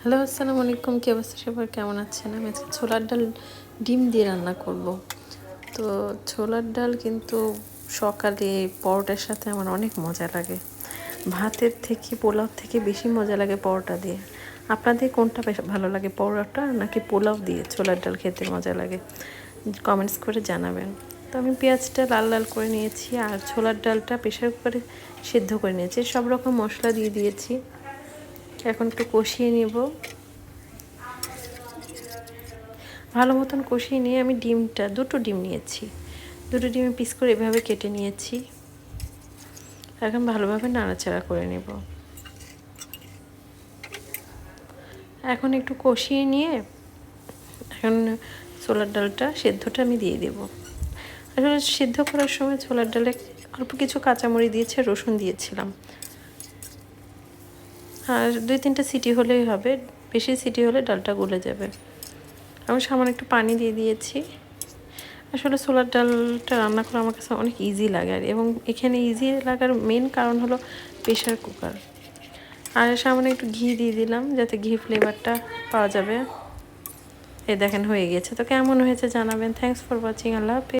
Hello, আসসালামু আলাইকুম। কী অবস্থা সবার, কেমন আছেন? আমি আজকে ছোলার ডাল ডিম দিয়ে রান্না করব। তো ছোলার ডাল কিন্তু সকালে পরোটার সাথে আমার অনেক মজা লাগে। ভাতের থেকে, পোলাও থেকে বেশি মজা লাগে পরোটা দিয়ে। আপনাদের কোনটা বেশ ভালো লাগে, পরোটা নাকি পোলাও দিয়ে ছোলার ডাল খেতে মজা লাগে? কমেন্টস করে জানাবেন। তো আমি পেঁয়াজটা লাল লাল করে নিয়েছি আর ছোলার ডালটা প্রেশার কুকারে সিদ্ধ করে নিয়েছি। সব রকম মশলা দিয়ে দিয়েছি। এখন একটু কষিয়ে নেব। ভালো মতন কষিয়ে নিয়ে আমি দুটো ডিম নিয়েছি। দুটো ডিমে পিস করে এভাবে কেটে নিয়েছি। এখন ভালোভাবে নাড়াচাড়া করে নেব। এখন একটু কষিয়ে নিয়ে এখন ছোলার ডালটা সেদ্ধটা আমি দিয়ে দেব। আসলে সিদ্ধ করার সময় ছোলার ডালে অল্প কিছু কাঁচামরিচ দিয়েছি, রসুন দিয়েছিলাম। আর 2-3টা সিটি হলেই হবে, বেশি সিটি হলে ডালটা গলে যাবে। আমি সামান্য একটু পানি দিয়ে দিয়েছি। আসলে ছোলার ডালটা রান্না করা আমার কাছে অনেক ইজি লাগে, এবং এখানে ইজি লাগার মেন কারণ হলো প্রেশার কুকার। আর সামান্য একটু ঘি দিয়ে দিলাম যাতে ঘি ফ্লেভারটা পাওয়া যাবে। এই দেখেন হয়ে গেছে। তো কেমন হয়েছে জানাবেন। Thanks for watching. আল্লাহ হাফেজ।